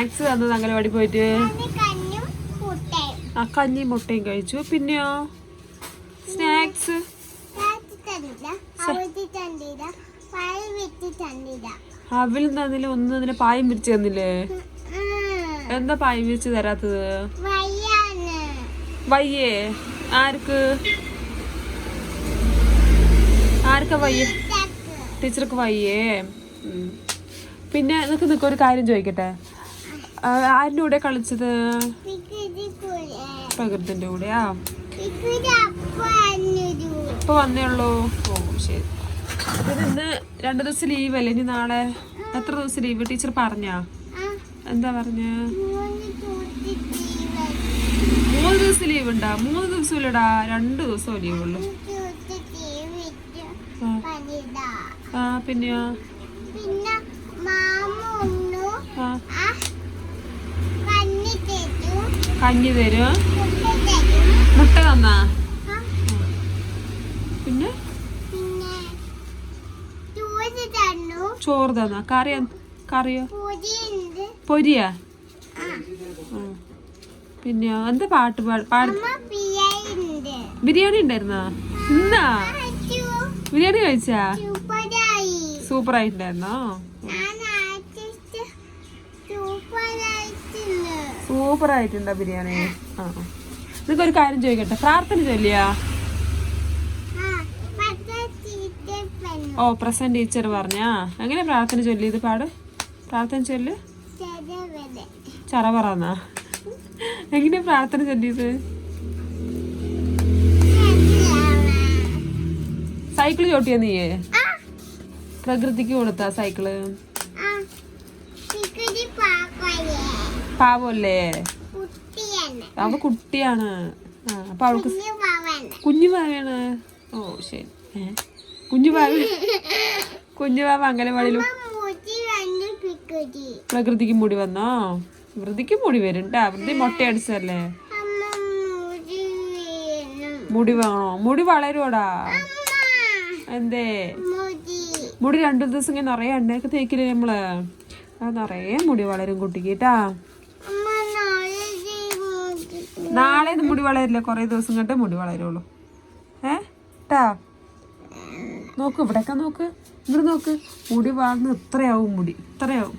Snacks തന്നത് അംഗനവാടി പോയിട്ട്? ആ കഞ്ഞി മുട്ടയും കഴിച്ചു. പിന്നെയോ സ്നാക്സ് അവൽ തന്നില്ല, ഒന്നും തന്നില്ല. പായം വിരിച്ചു തന്നില്ലേ? എന്താ പായം വിരിച്ച് തരാത്തത്? വയ്യേ? ആർക്ക് വയ്യേ? ടീച്ചർക്ക് വയ്യേ? പിന്നെ നിനക്ക് ഒരു കാര്യം ചോദിക്കട്ടെ, ആരുടെ കൂടെ കളിച്ചത്? പ്രകൃതിന്റെ കൂടെയാ? ഇപ്പൊ വന്നേ ഉള്ളൂ. ഓ ശരി. പിന്നെ ഇന്ന് 2 ദിവസം ലീവ് അല്ലേ? ഇനി നാളെ എത്ര ദിവസം ലീവ് ടീച്ചർ പറഞ്ഞാ? എന്താ പറഞ്ഞ? 3 ദിവസം ലീവ് ഉണ്ടാ? 3 ദിവസം ഇല്ലടാ, 2 ദിവസം ലീവ് ഉള്ളു. പിന്നെയോ? കഞ്ഞി തരും, മുട്ട തന്നാ? പിന്നെ ചോറ് തന്നാ? കറിയോ? പൊരിയാ? പിന്നെ എന്താ പാട്ട് ബിരിയാണി ഉണ്ടായിരുന്നാ? ഇന്നാ ബിരിയാണി കഴിച്ചാ? സൂപ്പർ ആയിട്ടുണ്ടായിരുന്നോ? സൂപ്പർ ആയിട്ടുണ്ടോ ബിരിയാണി? ആ നിനക്കൊരു കാര്യം ചോദിക്കട്ടെ, പ്രാർത്ഥന ചൊല്ലിയാ? ഓ പ്രസന്റ് ടീച്ചർ പറഞ്ഞാ? എങ്ങനെ പ്രാർത്ഥന ചൊല്ലിയത്? പാട്, പ്രാർത്ഥന ചൊല്ല്. ചറപറന്നാ? എങ്ങനെ പ്രാർത്ഥന ചൊല്ലിയത്? സൈക്കിള് ചോട്ടിയാ നീയേ? പ്രകൃതിക്ക് കൊടുത്താ സൈക്കിള്? പാവല്ലേ? അവ കുട്ടിയാണ്. അപ്പൊ അവൾക്ക് കുഞ്ഞു പാവയാണ്. ഓ ശരി. കുഞ്ഞു പാവ അംഗനവാടിയിലും പ്രകൃതിക്ക് മുടി വന്നോ? വൃതിക്ക് മുടി വരുംട്ടാ. വൃതി മുട്ട അടിച്ചല്ലേ? മുടി വേണോ? മുടി വളരുവോടാ? എന്തേ മുടി 2 ദിവസം ഇങ്ങനെ നിറയെ എണ്ണയൊക്കെ തേക്കില്ലേ നമ്മള്? നിറയെ മുടി വളരും കുട്ടിക്കേട്ടാ. നാളെ മുടി വളരില്ല, കൊറേ ദിവസം കണ്ടേ മുടി വളരുള്ളൂ. ട്ടാ നോക്ക്, ഇവിടെയൊക്കെ നോക്ക്, ഇവിടെ നോക്ക്. മുടി വളർന്ന് ഇത്രയാവും, മുടി ഇത്രയാവും.